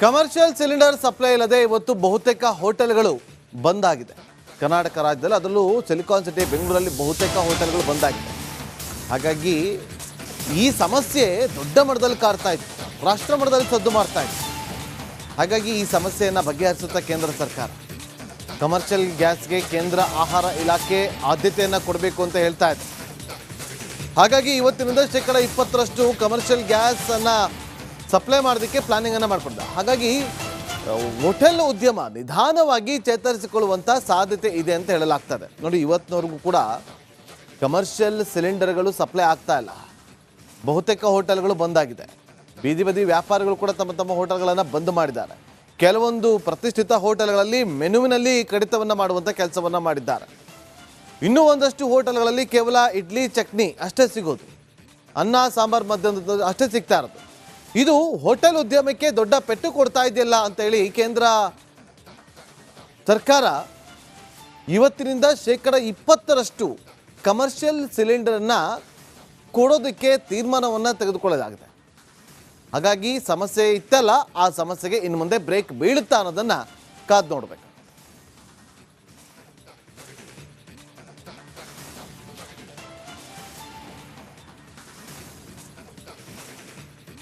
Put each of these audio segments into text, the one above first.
Commercial cylinder supply ಇಲ್ಲದೆ ಇವತ್ತು ಬಹುತೇಕ ಹೋಟೆಲ್ಗಳು ಬಂದ್ ಆಗಿದೆ. ಕರ್ನಾಟಕ ರಾಜ್ಯದಲ್ಲಿ ಅದರಲ್ಲೂ ಸಿಲಿಕಾನ್ ಸಿಟಿ ಬೆಂಗಳೂರಲ್ಲಿ ಬಹುತೇಕ ಹೋಟೆಲ್ಗಳು ಬಂದ್ ಆಗಿದೆ. ಹಾಗಾಗಿ ಈ ಸಮಸ್ಯೆ ದೊಡ್ಡ ಮಟ್ಟದಲ್ಲಿ ಕಾಡ್ತಾ ಇದೆ, ರಾಷ್ಟ್ರ ಮಟ್ಟದಲ್ಲಿ ಸದ್ದು ಮಾಡ್ತಾ ಇದೆ. ಹಾಗಾಗಿ ಈ ಸಮಸ್ಯೆಯನ್ನು ಬಗೆಹರಿಸುತ್ತಾ ಕೇಂದ್ರ ಸರ್ಕಾರ ಕಮರ್ಷಿಯಲ್ ಗ್ಯಾಸ್ಗೆ ಕೇಂದ್ರ ಆಹಾರ ಇಲಾಖೆ ಆದ್ಯತೆಯನ್ನು ಕೊಡಬೇಕು ಅಂತ ಹೇಳ್ತಾ ಇದೆ. ಹಾಗಾಗಿ ಇವತ್ತಿನಿಂದ 20% ಕಮರ್ಷಿಯಲ್ ಗ್ಯಾಸ್ ಅನ್ನ ಸಪ್ಲೈ ಮಾಡೋದಕ್ಕೆ ಪ್ಲಾನಿಂಗ್ ಅನ್ನು ಮಾಡ್ಕೊಂಡ. ಹಾಗಾಗಿ ಹೋಟೆಲ್ ಉದ್ಯಮ ನಿಧಾನವಾಗಿ ಚೇತರಿಸಿಕೊಳ್ಳುವಂಥ ಸಾಧ್ಯತೆ ಇದೆ ಅಂತ ಹೇಳಲಾಗ್ತದೆ. ನೋಡಿ, ಇವತ್ತಿನವರೆಗೂ ಕೂಡ ಕಮರ್ಷಿಯಲ್ ಸಿಲಿಂಡರ್ಗಳು ಸಪ್ಲೈ ಆಗ್ತಾ ಇಲ್ಲ. ಬಹುತೇಕ ಹೋಟೆಲ್ಗಳು ಬಂದಾಗಿದೆ. ಬೀದಿ ಬದಿ ವ್ಯಾಪಾರಿಗಳು ಕೂಡ ತಮ್ಮ ತಮ್ಮ ಹೋಟೆಲ್ಗಳನ್ನು ಬಂದ್ ಮಾಡಿದ್ದಾರೆ. ಕೆಲವೊಂದು ಪ್ರತಿಷ್ಠಿತ ಹೋಟೆಲ್ಗಳಲ್ಲಿ ಮೆನುವಿನಲ್ಲಿ ಕಡಿತವನ್ನು ಮಾಡುವಂಥ ಕೆಲಸವನ್ನು ಮಾಡಿದ್ದಾರೆ. ಇನ್ನೂ ಒಂದಷ್ಟು ಹೋಟೆಲ್ಗಳಲ್ಲಿ ಕೇವಲ ಇಡ್ಲಿ ಚಟ್ನಿ ಅಷ್ಟೇ ಸಿಗೋದು, ಅನ್ನ ಸಾಂಬಾರು ಮಧ್ಯಾಹ್ನದ ಅಷ್ಟೇ ಸಿಗ್ತಾ ಇರೋದು. ಇದು ಹೋಟೆಲ್ ಉದ್ಯಮಕ್ಕೆ ದೊಡ್ಡ ಪೆಟ್ಟು ಕೊಡ್ತಾ ಇದೆಯಲ್ಲ ಅಂತೇಳಿ ಕೇಂದ್ರ ಸರ್ಕಾರ ಇವತ್ತಿನಿಂದ 20% ಕಮರ್ಷಿಯಲ್ ಸಿಲಿಂಡರನ್ನು ಕೊಡೋದಕ್ಕೆ ತೀರ್ಮಾನವನ್ನು ತೆಗೆದುಕೊಳ್ಳಲಾಗಿದೆ. ಹಾಗಾಗಿ ಸಮಸ್ಯೆ ಇತ್ತಲ್ಲ, ಆ ಸಮಸ್ಯೆಗೆ ಇನ್ನು ಮುಂದೆ ಬ್ರೇಕ್ ಬೀಳುತ್ತಾ ಅನ್ನೋದನ್ನು ಕಾದು ನೋಡಬೇಕು.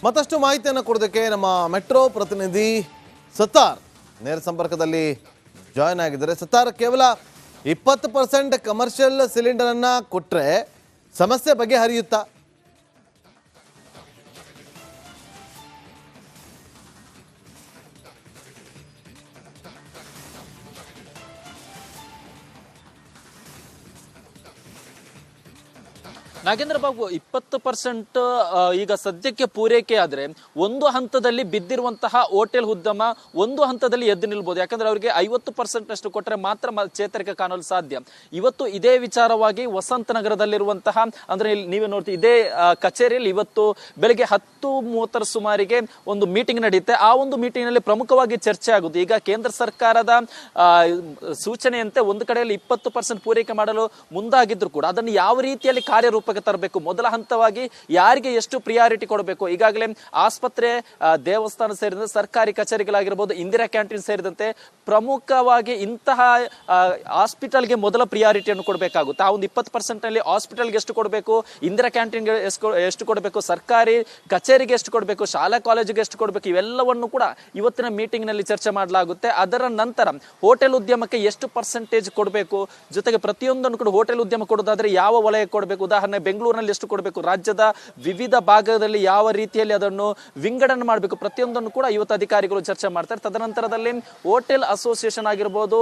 ಮತ್ತಷ್ಟು ಮಾಹಿತಿಯನ್ನು ಕೊಡೋದಕ್ಕೆ ನಮ್ಮ ಮೆಟ್ರೋ ಪ್ರತಿನಿಧಿ ಸತ್ತಾರ್ ನೇರ ಸಂಪರ್ಕದಲ್ಲಿ ಜಾಯ್ನ್ ಆಗಿದ್ದಾರೆ. ಸತ್ತಾರ್, ಕೇವಲ 20% ಕಮರ್ಷಿಯಲ್ ಸಿಲಿಂಡರನ್ನು ಕೊಟ್ಟರೆ ಸಮಸ್ಯೆ ಬಗೆಹರಿಯುತ್ತಾ? ನಾಗೇಂದ್ರ ಬಾಬು, 20% ಈಗ ಸದ್ಯಕ್ಕೆ ಪೂರೈಕೆ ಆದ್ರೆ ಒಂದು ಹಂತದಲ್ಲಿ ಬಿದ್ದಿರುವಂತಹ ಹೋಟೆಲ್ ಉದ್ಯಮ ಒಂದು ಹಂತದಲ್ಲಿ ಎದ್ದು ನಿಲ್ಬಹುದು. ಯಾಕಂದ್ರೆ ಅವರಿಗೆ 50% ಅಷ್ಟು ಕೊಟ್ಟರೆ ಮಾತ್ರ ಚೇತರಿಕೆ ಕಾಣಲು ಸಾಧ್ಯ. ಇವತ್ತು ಇದೇ ವಿಚಾರವಾಗಿ ವಸಂತ ನಗರದಲ್ಲಿರುವಂತಹ, ಅಂದ್ರೆ ನೀವೇ ನೋಡ್ತೀವಿ, ಇದೇ ಕಚೇರಿಯಲ್ಲಿ ಇವತ್ತು ಬೆಳಿಗ್ಗೆ 10:30 ಸುಮಾರಿಗೆ ಒಂದು ಮೀಟಿಂಗ್ ನಡೆಯುತ್ತೆ. ಆ ಒಂದು ಮೀಟಿಂಗ್ ನಲ್ಲಿ ಪ್ರಮುಖವಾಗಿ ಚರ್ಚೆ ಆಗುವುದು. ಈಗ ಕೇಂದ್ರ ಸರ್ಕಾರದ ಸೂಚನೆಯಂತೆ ಒಂದು ಕಡೆಯಲ್ಲಿ 20% ಪೂರೈಕೆ ಮಾಡಲು ಮುಂದಾಗಿದ್ರು ಕೂಡ ಅದನ್ನು ಯಾವ ರೀತಿಯಲ್ಲಿ ಕಾರ್ಯರೂಪಕ್ಕೆ ತರಬೇಕು, ಮೊದಲ ಹಂತವಾಗಿ ಯಾರಿಗೆ ಎಷ್ಟು ಪ್ರಿಯಾರಿಟಿ ಕೊಡಬೇಕು. ಈಗಾಗಲೇ ಆಸ್ಪತ್ರೆ, ದೇವಸ್ಥಾನ ಸೇರಿದಂತೆ ಸರ್ಕಾರಿ ಕಚೇರಿಗಳಾಗಿರ್ಬೋದು, ಇಂದಿರಾ ಕ್ಯಾಂಟೀನ್ ಸೇರಿದಂತೆ ಪ್ರಮುಖವಾಗಿ ಇಂತಹ ಹಾಸ್ಪಿಟಲ್ಗೆ ಮೊದಲ ಪ್ರಿಯಾರಿಟಿಯನ್ನು ಕೊಡಬೇಕಾಗುತ್ತೆ. ಆ ಒಂದು 20% ನಲ್ಲಿ ಹಾಸ್ಪಿಟಲ್ಗೆ ಎಷ್ಟು ಕೊಡಬೇಕು, ಇಂದಿರಾ ಕ್ಯಾಂಟೀನ್ಗೆ ಎಷ್ಟು ಕೊಡಬೇಕು, ಸರ್ಕಾರಿ ಕಚೇರಿಗೆ ಎಷ್ಟು ಕೊಡಬೇಕು, ಶಾಲಾ ಕಾಲೇಜಿಗೆ ಎಷ್ಟು ಕೊಡಬೇಕು, ಇವೆಲ್ಲವನ್ನು ಕೂಡ ಇವತ್ತಿನ ಮೀಟಿಂಗ್ ನಲ್ಲಿ ಚರ್ಚೆ ಮಾಡಲಾಗುತ್ತೆ. ಅದರ ನಂತರ ಹೋಟೆಲ್ ಉದ್ಯಮಕ್ಕೆ ಎಷ್ಟು ಪರ್ಸೆಂಟೇಜ್ ಕೊಡಬೇಕು, ಜೊತೆಗೆ ಪ್ರತಿಯೊಂದನ್ನು ಕೂಡ ಹೋಟೆಲ್ ಉದ್ಯಮ ಕೊಡೋದಾದ್ರೆ ಯಾವ ವಲಯ ಕೊಡಬೇಕು, ಉದಾಹರಣೆ ಬೆಂಗಳೂರಿನಲ್ಲಿ ಎಷ್ಟು ಕೊಡಬೇಕು, ರಾಜ್ಯದ ವಿವಿಧ ಭಾಗದಲ್ಲಿ ಯಾವ ರೀತಿಯಲ್ಲಿ ಅದನ್ನು ವಿಂಗಡಣೆ ಮಾಡಬೇಕು, ಪ್ರತಿಯೊಂದನ್ನು ಕೂಡ ಇವತ್ತು ಅಧಿಕಾರಿಗಳು ಚರ್ಚೆ ಮಾಡ್ತಾರೆ. ತದನಂತರದಲ್ಲಿ ಹೋಟೆಲ್ ಅಸೋಸಿಯೇಷನ್ ಆಗಿರ್ಬೋದು,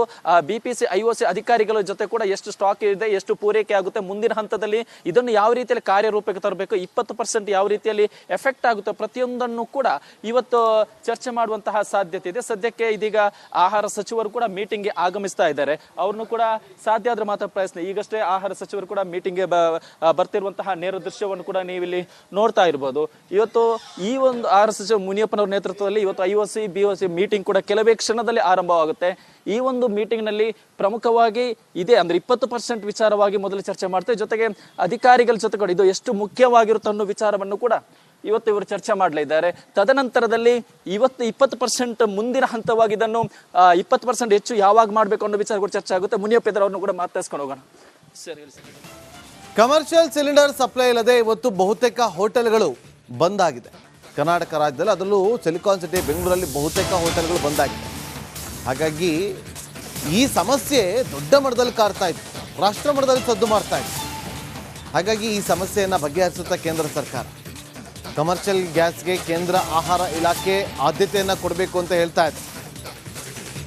BPC IOC ಅಧಿಕಾರಿಗಳ ಜೊತೆ ಕೂಡ ಎಷ್ಟು ಸ್ಟಾಕ್ ಇದೆ, ಎಷ್ಟು ಪೂರೈಕೆ ಆಗುತ್ತೆ, ಮುಂದಿನ ಹಂತದಲ್ಲಿ ಇದನ್ನು ಯಾವ ರೀತಿಯಲ್ಲಿ ಕಾರ್ಯರೂಪಕ್ಕೆ ತರಬೇಕು, 20% ಯಾವ ರೀತಿಯಲ್ಲಿ ಎಫೆಕ್ಟ್ ಆಗುತ್ತೆ, ಪ್ರತಿಯೊಂದನ್ನು ಕೂಡ ಇವತ್ತು ಚರ್ಚೆ ಮಾಡುವಂತಹ ಸಾಧ್ಯತೆ ಇದೆ. ಸದ್ಯಕ್ಕೆ ಇದೀಗ ಆಹಾರ ಸಚಿವರು ಕೂಡ ಮೀಟಿಂಗ್ಗೆ ಆಗಮಿಸ್ತಾ ಇದ್ದಾರೆ. ಅವ್ರನ್ನು ಕೂಡ ಸಾಧ್ಯ ಆದ್ರೆ ಮಾತ್ರ ಪ್ರಯತ್ನ. ಈಗಷ್ಟೇ ಆಹಾರ ಸಚಿವರು ಕೂಡ ಮೀಟಿಂಗ್ಗೆ ಬರ್ತಿರುವಂತಹ ನೇರ ದೃಶ್ಯವನ್ನು ಕೂಡ ನೀವಿಲ್ಲಿ ನೋಡ್ತಾ ಇರ್ಬೋದು. ಇವತ್ತು ಈ ಒಂದು ಆಹಾರ ಸಚಿವ ಮುನಿಯಪ್ಪನವರ ನೇತೃತ್ವದಲ್ಲಿ ಇವತ್ತು IOC BOC ಮೀಟಿಂಗ್ ಕೂಡ ಕೆಲವೇ ಕ್ಷಣದಲ್ಲಿ ಆರಂಭವಾಗುತ್ತೆ. ಈ ಒಂದು ಮೀಟಿಂಗ್ ನಲ್ಲಿ ಪ್ರಮುಖವಾಗಿ ಇದೆ ಅಂದ್ರೆ 20% ವಿಚಾರವಾಗಿ ಮೊದಲು ಚರ್ಚೆ ಮಾಡ್ತೇವೆ. ಜೊತೆಗೆ ಅಧಿಕಾರಿಗಳ ಜೊತೆ ಕೂಡ ಇದು ಎಷ್ಟು ಮುಖ್ಯವಾಗಿರುತ್ತೆ ಅನ್ನೋ ವಿಚಾರವನ್ನು ಕೂಡ ಇವತ್ತು ಇವರು ಚರ್ಚೆ ಮಾಡಲಿದ್ದಾರೆ. ತದನಂತರದಲ್ಲಿ ಇವತ್ತು 20% ಮುಂದಿನ ಹಂತವಾಗಿ ಇದನ್ನು 20% ಹೆಚ್ಚು ಯಾವಾಗ ಮಾಡಬೇಕು ಅನ್ನೋ ವಿಚಾರ ಕೂಡ ಚರ್ಚೆ ಆಗುತ್ತೆ. ಮುನಿಯಪ್ಪ ಅವ್ರನ್ನು ಕೂಡ ಮಾತಾಡ್ಸ್ಕೊಂಡು ಹೋಗೋಣ. ಸರಿ. ಕಮರ್ಷಿಯಲ್ ಸಿಲಿಂಡರ್ ಸಪ್ಲೈ ಇಲ್ಲದೆ ಇವತ್ತು ಬಹುತೇಕ ಹೋಟೆಲ್ಗಳು ಬಂದ್ ಆಗಿದೆ. ಕರ್ನಾಟಕ ರಾಜ್ಯದಲ್ಲಿ ಅದರಲ್ಲೂ ಸಿಲಿಕಾನ್ ಸಿಟಿ ಬೆಂಗಳೂರಲ್ಲಿ ಬಹುತೇಕ ಹೋಟೆಲ್ಗಳು ಬಂದಾಗಿದೆ. ಹಾಗಾಗಿ ಈ ಸಮಸ್ಯೆ ದೊಡ್ಡ ಮಟ್ಟದಲ್ಲಿ ಕಾಡ್ತಾ ಇದೆ, ರಾಷ್ಟ್ರ ಮಟ್ಟದಲ್ಲಿ ಸದ್ದು ಮಾಡ್ತಾ ಇದೆ. ಹಾಗಾಗಿ ಈ ಸಮಸ್ಯೆಯನ್ನು ಬಗೆಹರಿಸುತ್ತಾ ಕೇಂದ್ರ ಸರ್ಕಾರ ಕಮರ್ಷಿಯಲ್ ಗ್ಯಾಸ್ಗೆ ಕೇಂದ್ರ ಆಹಾರ ಇಲಾಖೆ ಆದ್ಯತೆಯನ್ನು ಕೊಡಬೇಕು ಅಂತ ಹೇಳ್ತಾ ಇದೆ.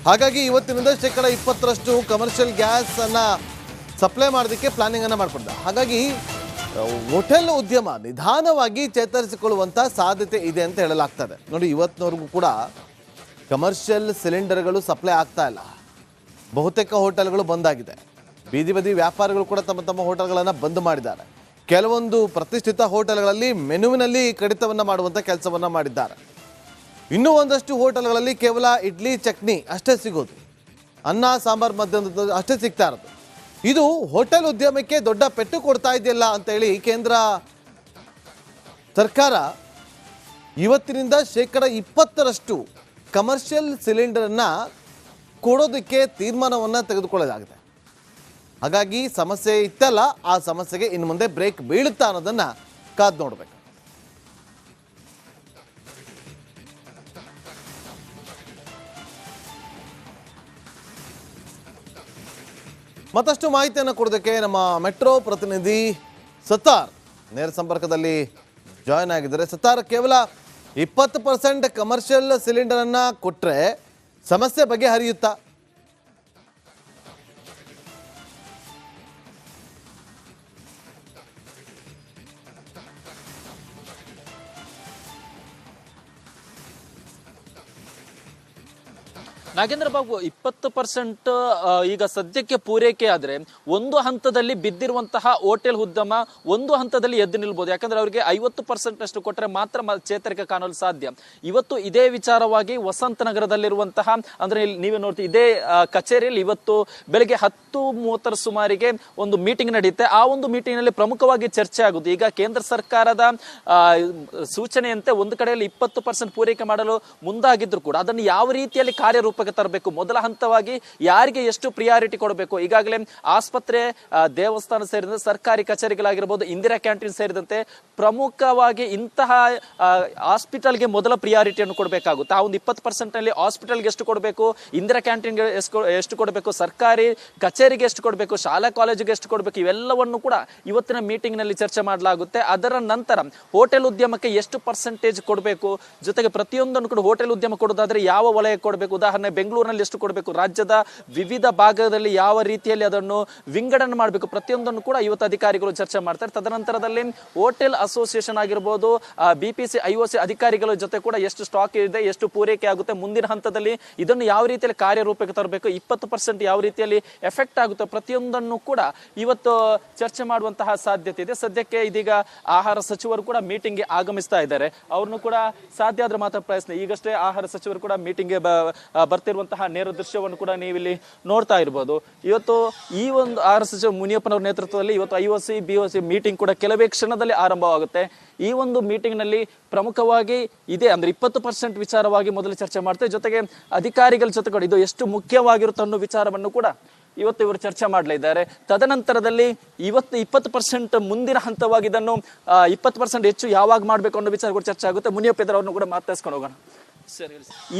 ಹಾಗಾಗಿ ಇವತ್ತಿನಿಂದ 20% ಕಮರ್ಷಿಯಲ್ ಗ್ಯಾಸ್ ಅನ್ನ ಸಪ್ಲೈ ಮಾಡೋದಕ್ಕೆ ಪ್ಲಾನಿಂಗ್ ಅನ್ನು ಮಾಡ್ಕೊಂಡ. ಹಾಗಾಗಿ ಹೋಟೆಲ್ ಉದ್ಯಮ ನಿಧಾನವಾಗಿ ಚೇತರಿಸಿಕೊಳ್ಳುವಂಥ ಸಾಧ್ಯತೆ ಇದೆ ಅಂತ ಹೇಳಲಾಗ್ತದೆ. ನೋಡಿ, ಇವತ್ತಿನವರೆಗೂ ಕೂಡ ಕಮರ್ಷಿಯಲ್ ಸಿಲಿಂಡರ್ಗಳು ಸಪ್ಲೈ ಆಗ್ತಾ ಇಲ್ಲ. ಬಹುತೇಕ ಹೋಟೆಲ್ಗಳು ಬಂದಾಗಿದೆ. ಬೀದಿ ಬದಿ ವ್ಯಾಪಾರಿಗಳು ಕೂಡ ತಮ್ಮ ತಮ್ಮ ಹೋಟೆಲ್ಗಳನ್ನು ಬಂದ್ ಮಾಡಿದ್ದಾರೆ. ಕೆಲವೊಂದು ಪ್ರತಿಷ್ಠಿತ ಹೋಟೆಲ್ಗಳಲ್ಲಿ ಮೆನುವಿನಲ್ಲಿ ಕಡಿತವನ್ನು ಮಾಡುವಂಥ ಕೆಲಸವನ್ನು ಮಾಡಿದ್ದಾರೆ. ಇನ್ನೂ ಒಂದಷ್ಟು ಹೋಟೆಲ್ಗಳಲ್ಲಿ ಕೇವಲ ಇಡ್ಲಿ ಚಟ್ನಿ ಅಷ್ಟೇ ಸಿಗೋದು, ಅನ್ನ ಸಾಂಬಾರು ಮಧ್ಯಾಹ್ನದ ಅಷ್ಟೇ ಸಿಗ್ತಾ ಇರೋದು. ಇದು ಹೋಟೆಲ್ ಉದ್ಯಮಕ್ಕೆ ದೊಡ್ಡ ಪೆಟ್ಟು ಕೊಡ್ತಾ ಇದೆಯಲ್ಲ ಅಂತೇಳಿ ಕೇಂದ್ರ ಸರ್ಕಾರ ಇವತ್ತಿನಿಂದ 20% ಕಮರ್ಷಿಯಲ್ ಸಿಲಿಂಡರನ್ನು ಕೊಡೋದಕ್ಕೆ ತೀರ್ಮಾನವನ್ನು ತೆಗೆದುಕೊಳ್ಳಲಾಗಿದೆ. ಹಾಗಾಗಿ ಸಮಸ್ಯೆ ಇತ್ತಲ್ಲ, ಆ ಸಮಸ್ಯೆಗೆ ಇನ್ನು ಮುಂದೆ ಬ್ರೇಕ್ ಬೀಳುತ್ತಾ ಅನ್ನೋದನ್ನು ಕಾದು ನೋಡಬೇಕು. ಮತ್ತಷ್ಟು ಮಾಹಿತಿಯನ್ನು ಕೊಡೋದಕ್ಕೆ ನಮ್ಮ ಮೆಟ್ರೋ ಪ್ರತಿನಿಧಿ ಸತ್ತಾರ್ ನೇರ ಸಂಪರ್ಕದಲ್ಲಿ ಜಾಯ್ನ್ ಆಗಿದ್ದಾರೆ. ಸತ್ತಾರ್, ಕೇವಲ 20% ಕಮರ್ಷಿಯಲ್ ಸಿಲಿಂಡರನ್ನು ಕೊಟ್ಟರೆ ಸಮಸ್ಯೆ ಬಗೆಹರಿಯುತ್ತಾ? ನಾಗೇಂದ್ರ ಬಾಬು, 20% ಈಗ ಸದ್ಯಕ್ಕೆ ಪೂರೈಕೆ ಆದ್ರೆ ಒಂದು ಹಂತದಲ್ಲಿ ಬಿದ್ದಿರುವಂತಹ ಹೋಟೆಲ್ ಉದ್ಯಮ ಒಂದು ಹಂತದಲ್ಲಿ ಎದ್ದು ನಿಲ್ಬಹುದು. ಯಾಕಂದ್ರೆ ಅವರಿಗೆ 50% ಅಷ್ಟು ಕೊಟ್ಟರೆ ಮಾತ್ರ ಚೇತರಿಕೆ ಕಾಣಲು ಸಾಧ್ಯ. ಇವತ್ತು ಇದೇ ವಿಚಾರವಾಗಿ ವಸಂತ ನಗರದಲ್ಲಿರುವಂತಹ, ಅಂದ್ರೆ ನೀವೇ ನೋಡ್ತೀವಿ, ಇದೇ ಕಚೇರಿಯಲ್ಲಿ ಇವತ್ತು ಬೆಳಿಗ್ಗೆ 10:30 ಸುಮಾರಿಗೆ ಒಂದು ಮೀಟಿಂಗ್ ನಡೆಯುತ್ತೆ. ಆ ಒಂದು ಮೀಟಿಂಗ್ ನಲ್ಲಿ ಪ್ರಮುಖವಾಗಿ ಚರ್ಚೆ ಆಗುವುದು. ಈಗ ಕೇಂದ್ರ ಸರ್ಕಾರದ ಸೂಚನೆಯಂತೆ ಒಂದು ಕಡೆಯಲ್ಲಿ 20% ಪೂರೈಕೆ ಮಾಡಲು ಮುಂದಾಗಿದ್ರು ಕೂಡ ಅದನ್ನು ಯಾವ ರೀತಿಯಲ್ಲಿ ಕಾರ್ಯರೂಪಕ್ಕೆ ತರಬೇಕು, ಮೊದಲ ಹಂತವಾಗಿ ಯಾರಿಗೆ ಎಷ್ಟು ಪ್ರಿಯಾರಿಟಿ ಕೊಡಬೇಕು. ಈಗಾಗಲೇ ಆಸ್ಪತ್ರೆ, ದೇವಸ್ಥಾನ ಸೇರಿದಂತೆ ಸರ್ಕಾರಿ ಕಚೇರಿಗಳಾಗಿರ್ಬೋದು, ಇಂದಿರಾ ಕ್ಯಾಂಟೀನ್ ಸೇರಿದಂತೆ ಪ್ರಮುಖವಾಗಿ ಇಂತಹ ಹಾಸ್ಪಿಟಲ್ಗೆ ಮೊದಲ ಪ್ರಿಯಾರಿಟಿಯನ್ನು ಕೊಡಬೇಕಾಗುತ್ತೆ. ಆ ಒಂದು 20% ನಲ್ಲಿ ಹಾಸ್ಪಿಟಲ್ಗೆ ಎಷ್ಟು ಕೊಡಬೇಕು, ಇಂದಿರಾ ಕ್ಯಾಂಟೀನ್ಗೆ ಎಷ್ಟು ಕೊಡಬೇಕು, ಸರ್ಕಾರಿ ಕಚೇರಿಗೆ ಎಷ್ಟು ಕೊಡಬೇಕು, ಶಾಲಾ ಕಾಲೇಜಿಗೆ ಎಷ್ಟು ಕೊಡಬೇಕು, ಇವೆಲ್ಲವನ್ನು ಕೂಡ ಇವತ್ತಿನ ಮೀಟಿಂಗ್ ನಲ್ಲಿ ಚರ್ಚೆ ಮಾಡಲಾಗುತ್ತೆ. ಅದರ ನಂತರ ಹೋಟೆಲ್ ಉದ್ಯಮಕ್ಕೆ ಎಷ್ಟು ಪರ್ಸೆಂಟೇಜ್ ಕೊಡಬೇಕು, ಜೊತೆಗೆ ಪ್ರತಿಯೊಂದನ್ನು ಕೂಡ ಹೋಟೆಲ್ ಉದ್ಯಮ ಕೊಡೋದಾದ್ರೆ ಯಾವ ವಲಯ ಕೊಡಬೇಕು, ಉದಾಹರಣೆ ಬೆಂಗಳೂರಿನಲ್ಲಿ ಎಷ್ಟು ಕೊಡಬೇಕು, ರಾಜ್ಯದ ವಿವಿಧ ಭಾಗದಲ್ಲಿ ಯಾವ ರೀತಿಯಲ್ಲಿ ಅದನ್ನು ವಿಂಗಡಣೆ ಮಾಡಬೇಕು, ಪ್ರತಿಯೊಂದನ್ನು ಕೂಡ ಇವತ್ತು ಅಧಿಕಾರಿಗಳು ಚರ್ಚೆ ಮಾಡ್ತಾರೆ. ತದನಂತರದಲ್ಲಿ ಹೋಟೆಲ್ ಅಸೋಸಿಯೇಷನ್ ಆಗಿರ್ಬೋದು, BPC IOC ಅಧಿಕಾರಿಗಳ ಜೊತೆ ಕೂಡ ಎಷ್ಟು ಸ್ಟಾಕ್ ಇದೆ, ಎಷ್ಟು ಪೂರೈಕೆ ಆಗುತ್ತೆ, ಮುಂದಿನ ಹಂತದಲ್ಲಿ ಇದನ್ನು ಯಾವ ರೀತಿಯಲ್ಲಿ ಕಾರ್ಯರೂಪಕ್ಕೆ ತರಬೇಕು, 20% ಯಾವ ರೀತಿಯಲ್ಲಿ ಎಫೆಕ್ಟ್ ಆಗುತ್ತೆ, ಪ್ರತಿಯೊಂದನ್ನು ಕೂಡ ಇವತ್ತು ಚರ್ಚೆ ಮಾಡುವಂತಹ ಸಾಧ್ಯತೆ ಇದೆ. ಸದ್ಯಕ್ಕೆ ಇದೀಗ ಆಹಾರ ಸಚಿವರು ಕೂಡ ಮೀಟಿಂಗ್ಗೆ ಆಗಮಿಸ್ತಾ ಇದ್ದಾರೆ. ಅವ್ರನ್ನು ಕೂಡ ಸಾಧ್ಯ ಆದ್ರೆ ಮಾತ್ರ ಪ್ರಯತ್ನ. ಈಗಷ್ಟೇ ಆಹಾರ ಸಚಿವರು ಕೂಡ ಮೀಟಿಂಗ್ಗೆ ಬರ್ತಿರುವಂತಹ ನೇರ ದೃಶ್ಯವನ್ನು ಕೂಡ ನೀವಿಲ್ಲಿ ನೋಡ್ತಾ ಇರ್ಬೋದು. ಇವತ್ತು ಈ ಒಂದು ಆಹಾರ ಸಚಿವ ಮುನಿಯಪ್ಪನವರ ನೇತೃತ್ವದಲ್ಲಿ ಇವತ್ತು IOC BOC ಮೀಟಿಂಗ್ ಕೂಡ ಕೆಲವೇ ಕ್ಷಣದಲ್ಲಿ ಆರಂಭವಾಗುತ್ತೆ. ಈ ಒಂದು ಮೀಟಿಂಗ್ ನಲ್ಲಿ ಪ್ರಮುಖವಾಗಿ ಇದೆ ಅಂದ್ರೆ 20% ವಿಚಾರವಾಗಿ ಮೊದಲು ಚರ್ಚೆ ಮಾಡ್ತೇವೆ. ಜೊತೆಗೆ ಅಧಿಕಾರಿಗಳ ಜೊತೆ ಕೂಡ ಇದು ಎಷ್ಟು ಮುಖ್ಯವಾಗಿರುತ್ತೆ ಅನ್ನೋ ವಿಚಾರವನ್ನು ಕೂಡ ಇವತ್ತು ಇವರು ಚರ್ಚೆ ಮಾಡಲಿದ್ದಾರೆ. ತದನಂತರದಲ್ಲಿ ಇವತ್ತು 20% ಮುಂದಿನ ಹಂತವಾಗಿ ಇದನ್ನು 20% ಹೆಚ್ಚು ಯಾವಾಗ ಮಾಡಬೇಕು ಅನ್ನೋ ವಿಚಾರ ಕೂಡ ಚರ್ಚೆ ಆಗುತ್ತೆ. ಮುನಿಯಪ್ಪ ಅವರನ್ನು ಕೂಡ ಮಾತಾಡ್ಸ್ಕೊಂಡು ಹೋಗೋಣ.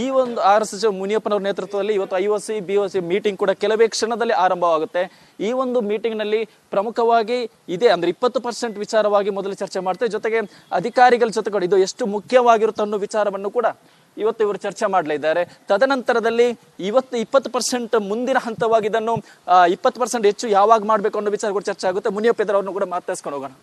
ಈ ಒಂದು ಆಹಾರ ಸಚಿವ ಮುನಿಯಪ್ಪನವರ ನೇತೃತ್ವದಲ್ಲಿ ಇವತ್ತು IOC BOC ಮೀಟಿಂಗ್ ಕೂಡ ಕೆಲವೇ ಕ್ಷಣದಲ್ಲಿ ಆರಂಭವಾಗುತ್ತೆ. ಈ ಒಂದು ಮೀಟಿಂಗ್ ನಲ್ಲಿ ಪ್ರಮುಖವಾಗಿ ಇದೆ ಅಂದ್ರೆ 20% ವಿಚಾರವಾಗಿ ಮೊದಲು ಚರ್ಚೆ ಮಾಡ್ತೇವೆ. ಜೊತೆಗೆ ಅಧಿಕಾರಿಗಳ ಜೊತೆ ಕೂಡ ಇದು ಎಷ್ಟು ಮುಖ್ಯವಾಗಿರುತ್ತೆ ಅನ್ನೋ ವಿಚಾರವನ್ನು ಕೂಡ ಇವತ್ತು ಇವರು ಚರ್ಚೆ ಮಾಡಲಿದ್ದಾರೆ. ತದನಂತರದಲ್ಲಿ ಇವತ್ತು 20% ಮುಂದಿನ ಹಂತವಾಗಿ ಇದನ್ನು 20% ಹೆಚ್ಚು ಯಾವಾಗ ಮಾಡಬೇಕು ಅನ್ನೋ ವಿಚಾರ ಕೂಡ ಚರ್ಚೆ ಆಗುತ್ತೆ. ಮುನಿಯಪ್ಪ ಅವರನ್ನು ಕೂಡ ಮಾತಾಡ್ಸ್ಕೊಂಡು ಹೋಗೋಣ.